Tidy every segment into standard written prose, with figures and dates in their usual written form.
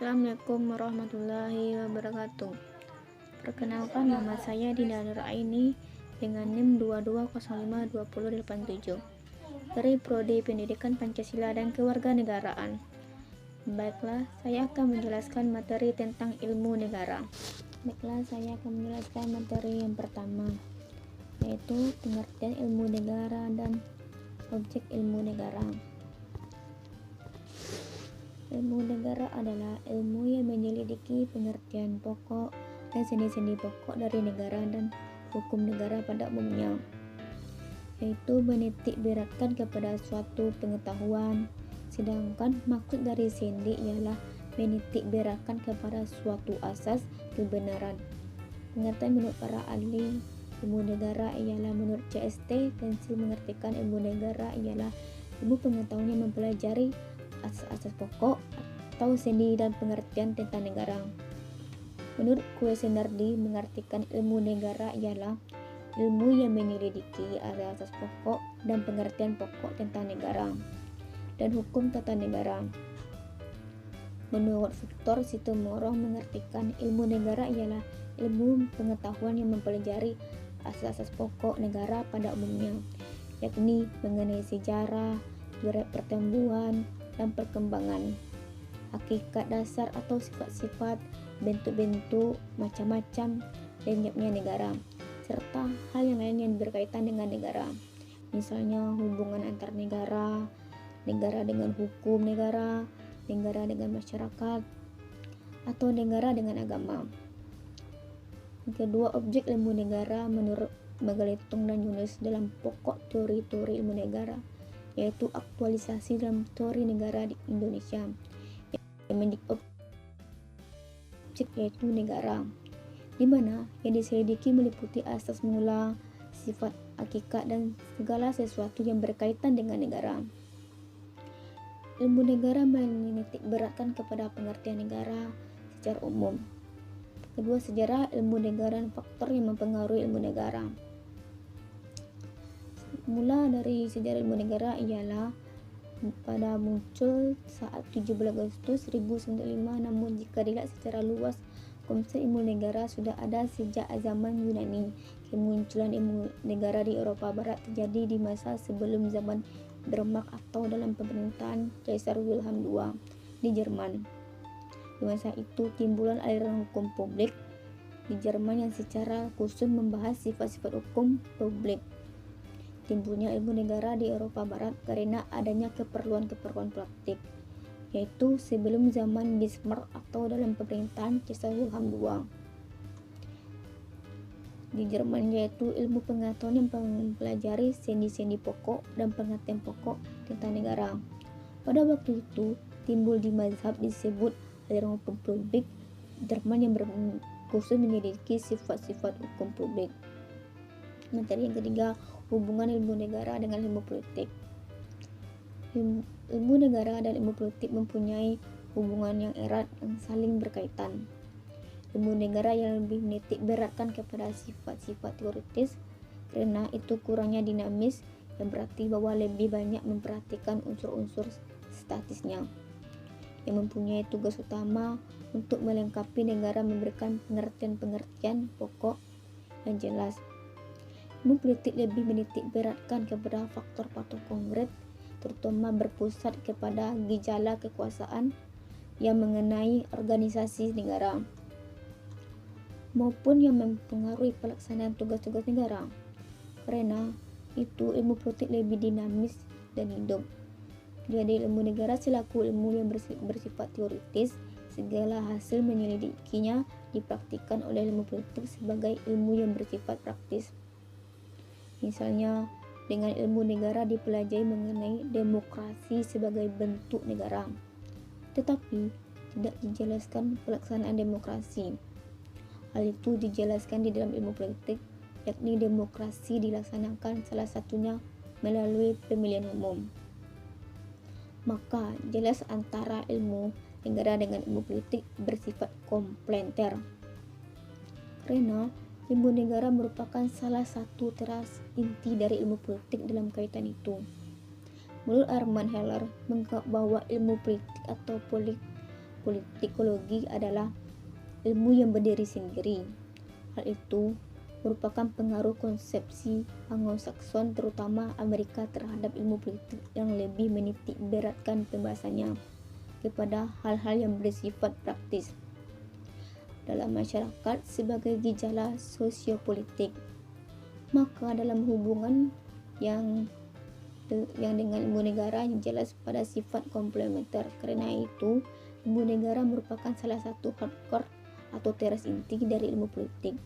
Assalamualaikum warahmatullahi wabarakatuh. Perkenalkan, nama saya Dina Nuraini dengan NIM 22052087 dari Prodi Pendidikan Pancasila dan Kewarganegaraan. Baiklah, saya akan menjelaskan materi tentang ilmu negara. Materi yang pertama, yaitu pengertian ilmu negara dan objek ilmu negara. Ilmu negara adalah ilmu yang menyelidiki pengertian pokok dan sendi-sendi pokok dari negara dan hukum negara pada umumnya, yaitu menitik beratkan kepada suatu pengetahuan, sedangkan maksud dari sendi ialah menitik beratkan kepada suatu asas kebenaran. Pengertian menurut para ahli ilmu negara ialah menurut CST, Pensil mengartikan ilmu negara ialah ilmu pengetahuan yang mempelajari asas-asas pokok atau sendi dan pengertian tentang negara. Menurut Kuesenardi mengartikan ilmu negara ialah ilmu yang menyelidiki asas-asas pokok dan pengertian pokok tentang negara dan hukum tata negara. Menurut Victor Sitomorang mengartikan ilmu negara ialah ilmu pengetahuan yang mempelajari asas-asas pokok negara pada umumnya, yakni mengenai sejarah, gerak pertumbuhan dan perkembangan, hakikat dasar atau sifat-sifat, bentuk-bentuk, macam-macam lenyapnya negara, serta hal yang lain yang berkaitan dengan negara, misalnya hubungan antar negara, negara dengan hukum negara, negara dengan masyarakat, atau negara dengan agama. Kedua, objek ilmu negara menurut Megalitung dan Yunus dalam pokok teori-teori ilmu negara, yaitu aktualisasi dalam teori negara di Indonesia yang menjadi objek yaitu negara, di mana yang diselidiki meliputi asas mula, sifat, hakikat, dan segala sesuatu yang berkaitan dengan negara. Ilmu negara menitik beratkan kepada pengertian negara secara umum. Kedua, sejarah ilmu negara dan faktor yang mempengaruhi ilmu negara. Mula dari sejarah ilmu negara ialah pada muncul saat 17 Agustus 1095, namun jika dilihat secara luas, konsep ilmu negara sudah ada sejak zaman Yunani. Kemunculan ilmu negara di Eropa Barat terjadi di masa sebelum zaman Denmark atau dalam pemerintahan Kaisar Wilhelm II di Jerman. Di masa itu timbulan aliran hukum publik di Jerman yang secara khusus membahas sifat-sifat hukum publik. Timbulnya ilmu negara di Eropa Barat karena adanya keperluan-keperluan praktik, yaitu sebelum zaman Bismarck atau dalam pemerintahan Kaisar Wilhelm II di Jerman, yaitu ilmu pengetahuan yang mempelajari sendi-sendi pokok dan pengertian pokok tentang negara. Pada waktu itu timbul di mazhab disebut aliran hukum publik Jerman yang berkhusus menyelidiki sifat-sifat hukum publik. Materi yang ketiga, hubungan ilmu negara dengan ilmu politik. Ilmu negara dan ilmu politik mempunyai hubungan yang erat yang saling berkaitan. Ilmu negara yang lebih menitik beratkan kepada sifat-sifat teoritis karena itu kurangnya dinamis, yang berarti bahwa lebih banyak memperhatikan unsur-unsur statisnya, yang mempunyai tugas utama untuk melengkapi negara, memberikan pengertian-pengertian pokok yang jelas. Ilmu politik lebih menitik beratkan kepada faktor-faktor konkret, terutama berpusat kepada gejala kekuasaan yang mengenai organisasi negara maupun yang mempengaruhi pelaksanaan tugas-tugas negara. Karena itu ilmu politik lebih dinamis dan hidup. Jadi ilmu negara selaku ilmu yang bersifat teoritis, segala hasil menyelidikinya dipraktikkan oleh ilmu politik sebagai ilmu yang bersifat praktis. Misalnya, dengan ilmu negara dipelajari mengenai demokrasi sebagai bentuk negara, tetapi tidak dijelaskan pelaksanaan demokrasi. Hal itu dijelaskan di dalam ilmu politik, yakni demokrasi dilaksanakan salah satunya melalui pemilihan umum. Maka jelas antara ilmu negara dengan ilmu politik bersifat komplementer. Karena ilmu negara merupakan salah satu teras inti dari ilmu politik dalam kaitan itu. Menurut Armand Heller menganggap bahwa ilmu politik atau politikologi adalah ilmu yang berdiri sendiri. Hal itu merupakan pengaruh konsepsi Anglo-Sakson terutama Amerika terhadap ilmu politik yang lebih menitik beratkan pembahasannya kepada hal-hal yang bersifat praktis dalam masyarakat sebagai gejala sosiopolitik. Maka dalam hubungan yang dengan ilmu negara yang jelas pada sifat komplementer. Karena itu, ilmu negara merupakan salah satu hardcore atau teras inti dari ilmu politik.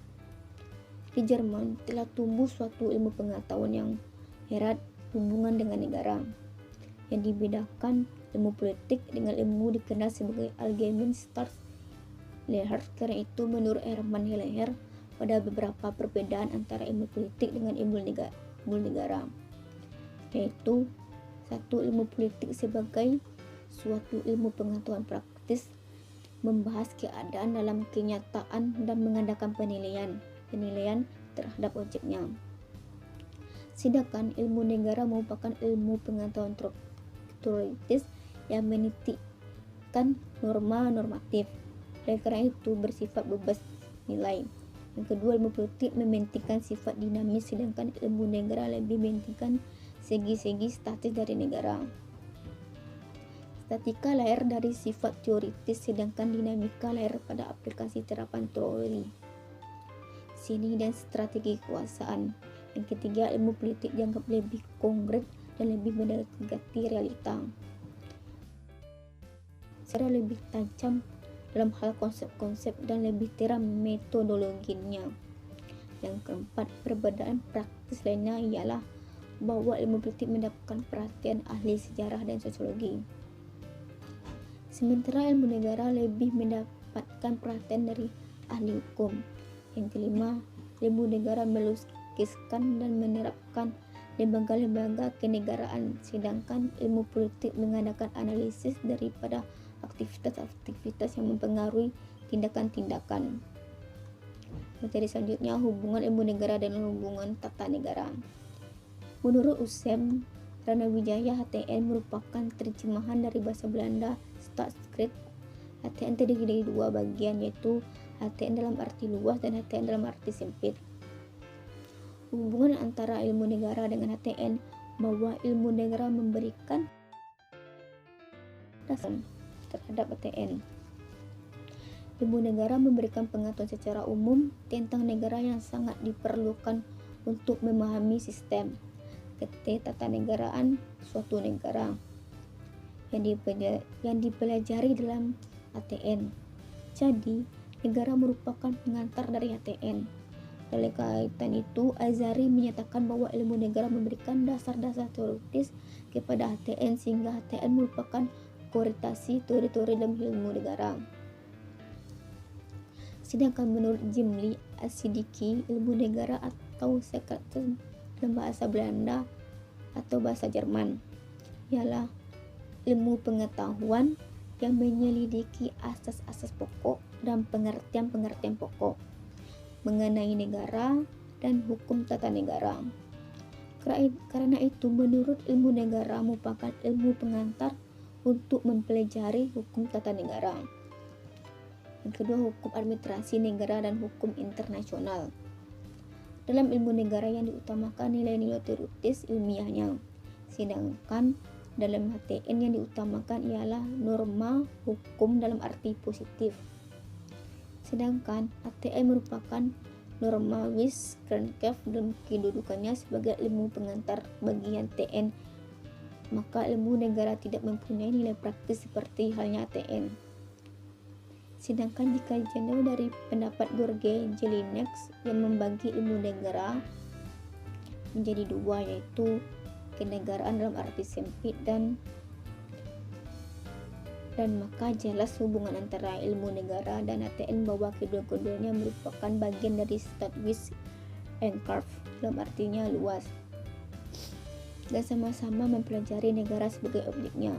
Di Jerman telah tumbuh suatu ilmu pengetahuan yang erat hubungan dengan negara, yang dibedakan ilmu politik dengan ilmu dikenal sebagai Allgemeine Staatslehre. Karena itu, menurut Hermann Heller, pada beberapa perbedaan antara ilmu politik dengan ilmu negara, yaitu satu, ilmu politik sebagai suatu ilmu pengetahuan praktis membahas keadaan dalam kenyataan dan mengadakan penilaian terhadap objeknya. Sedangkan ilmu negara merupakan ilmu pengetahuan teoritis yang menitikkan norma normatif. Oleh karena itu bersifat bebas nilai. Yang kedua, ilmu politik mementingkan sifat dinamis, sedangkan ilmu negara lebih mementingkan segi-segi statis dari negara. Statika lahir dari sifat teoritis, sedangkan dinamika lahir pada aplikasi terapan teori, seni dan strategi kekuasaan. Yang ketiga, ilmu politik dianggap lebih konkret dan lebih mendekati realita, secara lebih tajam dalam hal konsep-konsep dan lebih terang metodologinya. Yang keempat, perbedaan praktis lainnya ialah bahwa ilmu politik mendapatkan perhatian ahli sejarah dan sosiologi, sementara ilmu negara lebih mendapatkan perhatian dari ahli hukum. Yang kelima, ilmu negara melukiskan dan menerapkan lembaga-lembaga kenegaraan, sedangkan ilmu politik mengadakan analisis daripada aktivitas-aktivitas yang mempengaruhi tindakan-tindakan. Materi selanjutnya, hubungan ilmu negara dan hubungan tata negara. Menurut Usem Ranawijaya, HTN merupakan terjemahan dari bahasa Belanda Staatsrecht. HTN terdiri dari dua bagian, yaitu HTN dalam arti luas dan HTN dalam arti sempit. Hubungan antara ilmu negara dengan HTN bahwa ilmu negara memberikan dasar terhadap HTN. Ilmu negara memberikan pengetahuan secara umum tentang negara yang sangat diperlukan untuk memahami sistem ketatanegaraan suatu negara yang dipelajari dalam HTN. Jadi, negara merupakan pengantar dari HTN. Dalam kaitan itu, Azari menyatakan bahwa ilmu negara memberikan dasar-dasar teoritis kepada HTN, sehingga HTN merupakan koritasi teori-teori dalam ilmu negara. Sedangkan menurut Jimli Asidiki, ilmu negara atau sekatan dalam bahasa Belanda atau bahasa Jerman ialah ilmu pengetahuan yang menyelidiki asas-asas pokok dan pengertian-pengertian pokok mengenai negara dan hukum tata negara. Karena itu, menurut ilmu negara merupakan ilmu pengantar untuk mempelajari hukum tata negara. Yang kedua, hukum administrasi negara dan hukum internasional. Dalam ilmu negara yang diutamakan nilai-nilai teoritis ilmiahnya, sedangkan dalam HTN yang diutamakan ialah norma hukum dalam arti positif. Sedangkan HTN merupakan norma Wissenschaftskraft dalam kedudukannya sebagai ilmu pengantar bagi HTN, maka ilmu negara tidak mempunyai nilai praktis seperti halnya HTN. Sedangkan jika jauh dari pendapat George Jelinek yang membagi ilmu negara menjadi dua, yaitu kenegaraan dalam arti sempit dan maka jelas hubungan antara ilmu negara dan HTN bahwa kedua-keduanya merupakan bagian dari Staatswissenschaft dalam artinya luas dan sama-sama mempelajari negara sebagai objeknya.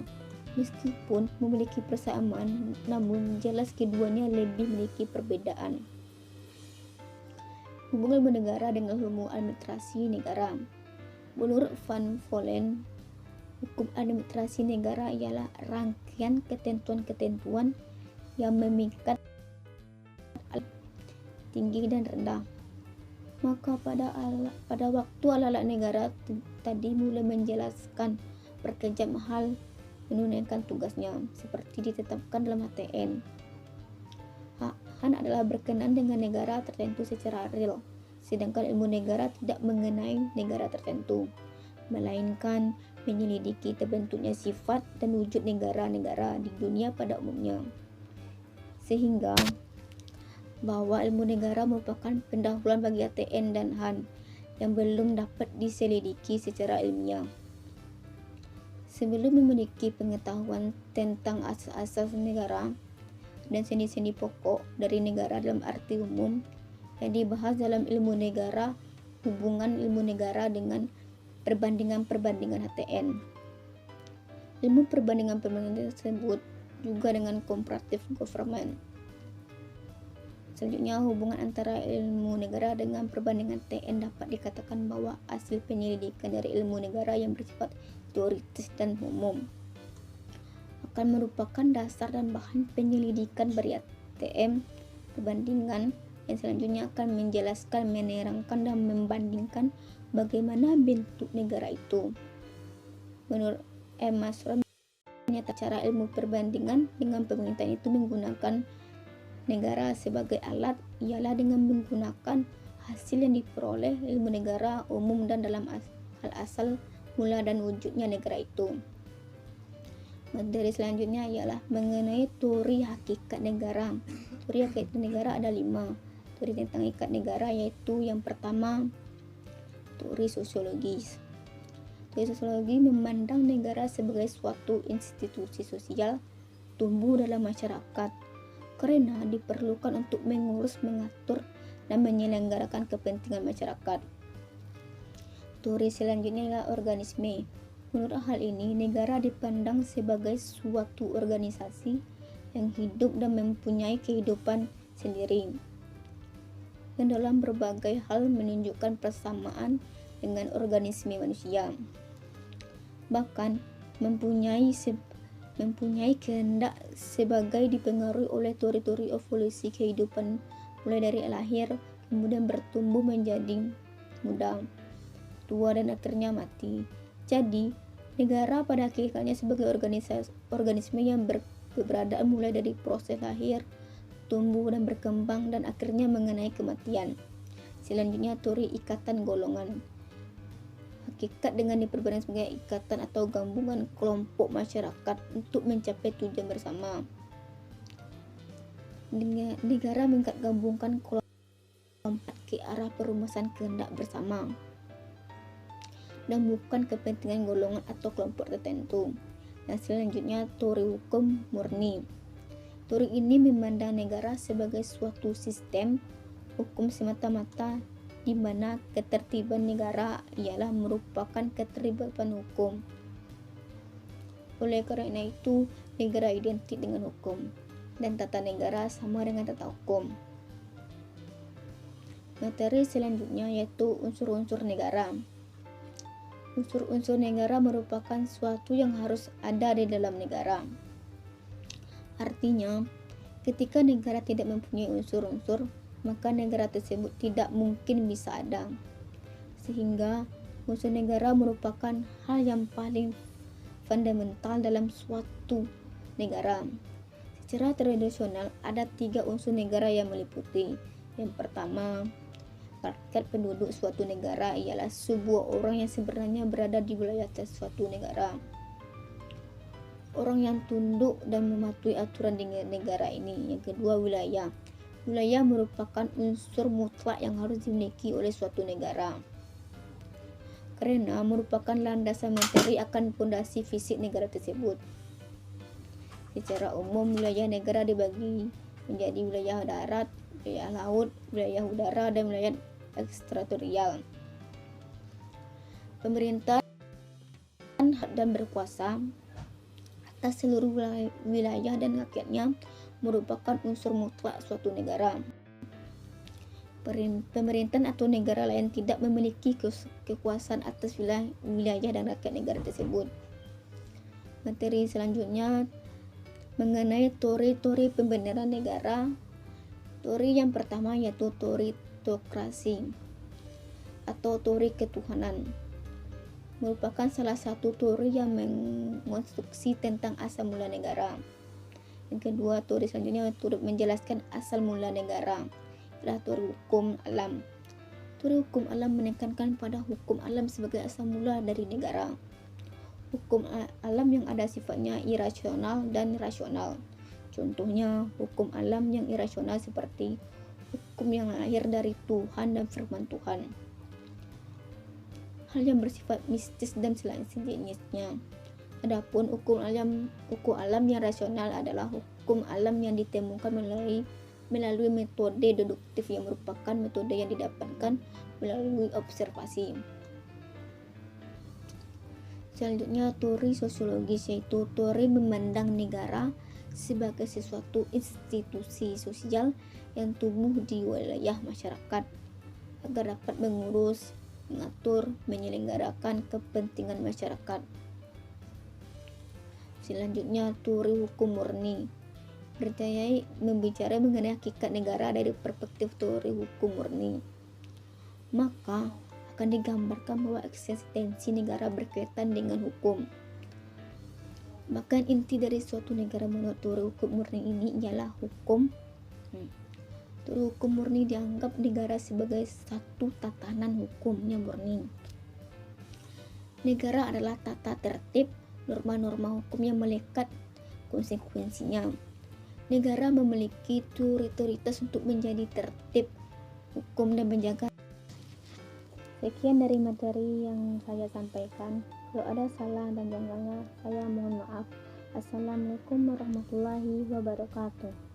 Meskipun memiliki persamaan, namun jelas keduanya lebih memiliki perbedaan. Hubungan ilmu negara dengan ilmu administrasi negara. Menurut Van Vollen, hukum administrasi negara ialah rangkaian ketentuan-ketentuan yang memikat tinggi dan rendah. Maka pada waktu ala-ala negara tadi mulai menjelaskan berkecamap hal menunaikan tugasnya seperti ditetapkan dalam HTN. Han adalah berkenan dengan negara tertentu secara real, sedangkan ilmu negara tidak mengenai negara tertentu, melainkan menyelidiki terbentuknya sifat dan wujud negara-negara di dunia pada umumnya. Sehingga bahwa ilmu negara merupakan pendahuluan bagi HTN dan Han yang belum dapat diselidiki secara ilmiah. Sebelum memiliki pengetahuan tentang asas-asas negara dan sendi-sendi pokok dari negara dalam arti umum yang dibahas dalam ilmu negara, hubungan ilmu negara dengan perbandingan-perbandingan HTN. Ilmu perbandingan-perbandingan tersebut juga dengan comparative government. Selanjutnya, hubungan antara ilmu negara dengan perbandingan TN dapat dikatakan bahwa hasil penyelidikan dari ilmu negara yang bersifat teoritis dan umum akan merupakan dasar dan bahan penyelidikan bagi ATM perbandingan yang selanjutnya akan menjelaskan, menerangkan, dan membandingkan bagaimana bentuk negara itu. Menurut Masron, ternyata cara ilmu perbandingan dengan pemerintahan itu menggunakan negara sebagai alat ialah dengan menggunakan hasil yang diperoleh ilmu negara umum dan dalam hal asal mula dan wujudnya negara itu. Materi selanjutnya ialah mengenai teori hakikat negara. Teori hakikat negara ada 5. Teori tentang hakikat negara yaitu yang pertama, teori sosiologis. Teori sosiologi memandang negara sebagai suatu institusi sosial tumbuh dalam masyarakat karena diperlukan untuk mengurus, mengatur, dan menyelenggarakan kepentingan masyarakat. Teori selanjutnya adalah organisme. Menurut hal ini, negara dipandang sebagai suatu organisasi yang hidup dan mempunyai kehidupan sendiri, yang dalam berbagai hal menunjukkan persamaan dengan organisme manusia. Bahkan mempunyai kehendak sebagai dipengaruhi oleh teori-teori evolusi kehidupan mulai dari lahir, kemudian bertumbuh menjadi muda, tua, dan akhirnya mati. Jadi, negara pada hakikatnya sebagai organisme yang berkeberadaan mulai dari proses lahir, tumbuh, dan berkembang, dan akhirnya mengenai kematian. Selanjutnya, teori ikatan golongan. Hakikat dengan diperbandingkan sebagai ikatan atau gabungan kelompok masyarakat untuk mencapai tujuan bersama. Negara menggabungkan kelompok ke arah perumusan kehendak bersama dan bukan kepentingan golongan atau kelompok tertentu. Dan selanjutnya, teori hukum murni. Teori ini memandang negara sebagai suatu sistem hukum semata-mata di mana ketertiban negara ialah merupakan ketertiban hukum. Oleh karena itu, negara identik dengan hukum dan tata negara sama dengan tata hukum. Materi selanjutnya yaitu unsur-unsur negara. Unsur-unsur negara merupakan suatu yang harus ada di dalam negara. Artinya, ketika negara tidak mempunyai unsur-unsur, maka negara tersebut tidak mungkin bisa ada. Sehingga unsur negara merupakan hal yang paling fundamental dalam suatu negara. Secara tradisional ada 3 unsur negara yang meliputi. Yang pertama, rakyat penduduk suatu negara ialah sebuah orang yang sebenarnya berada di wilayah suatu negara. Orang yang tunduk dan mematuhi aturan di negara ini. Yang kedua, wilayah. Wilayah merupakan unsur mutlak yang harus dimiliki oleh suatu negara karena merupakan landasan materi akan fondasi fisik negara tersebut. Secara umum, wilayah negara dibagi menjadi wilayah darat, wilayah laut, wilayah udara, dan wilayah ekstrateritorial. Pemerintah dan berkuasa atas seluruh wilayah dan rakyatnya merupakan unsur mutlak suatu negara. Pemerintahan atau negara lain tidak memiliki kekuasaan atas wilayah dan rakyat negara tersebut. Materi selanjutnya mengenai teori-teori pembenaran negara. Teori yang pertama yaitu teoritokrasi atau teori ketuhanan, merupakan salah satu teori yang mengonstruksi tentang asal mula negara. Yang kedua, teori selanjutnya turut menjelaskan asal mula negara adalah teori hukum alam. Teori hukum alam menekankan pada hukum alam sebagai asal mula dari negara. Hukum alam yang ada sifatnya irasional dan rasional. Contohnya, hukum alam yang irasional seperti hukum yang lahir dari Tuhan dan firman Tuhan. Hal yang bersifat mistis dan selain sejenisnya. Adapun hukum alam yang rasional adalah hukum alam yang ditemukan melalui metode deduktif yang merupakan metode yang didapatkan melalui observasi. Selanjutnya, teori sosiologis yaitu teori memandang negara sebagai sesuatu institusi sosial yang tumbuh di wilayah masyarakat agar dapat mengurus, mengatur, menyelenggarakan kepentingan masyarakat. Selanjutnya, teori hukum murni membicara mengenai hakikat negara dari perspektif teori hukum murni. Maka akan digambarkan bahwa eksistensi negara berkaitan dengan hukum. Bahkan inti dari suatu negara menurut teori hukum murni ini ialah hukum. Teori hukum murni dianggap negara sebagai satu tatanan hukum yang murni. Negara adalah tata tertib, norma-norma hukum yang melekat konsekuensinya. Negara memiliki otoritas untuk menjadi tertib hukum dan menjaga. Sekian dari materi yang saya sampaikan. Kalau ada salah dan janggalnya, saya mohon maaf. Assalamualaikum warahmatullahi wabarakatuh.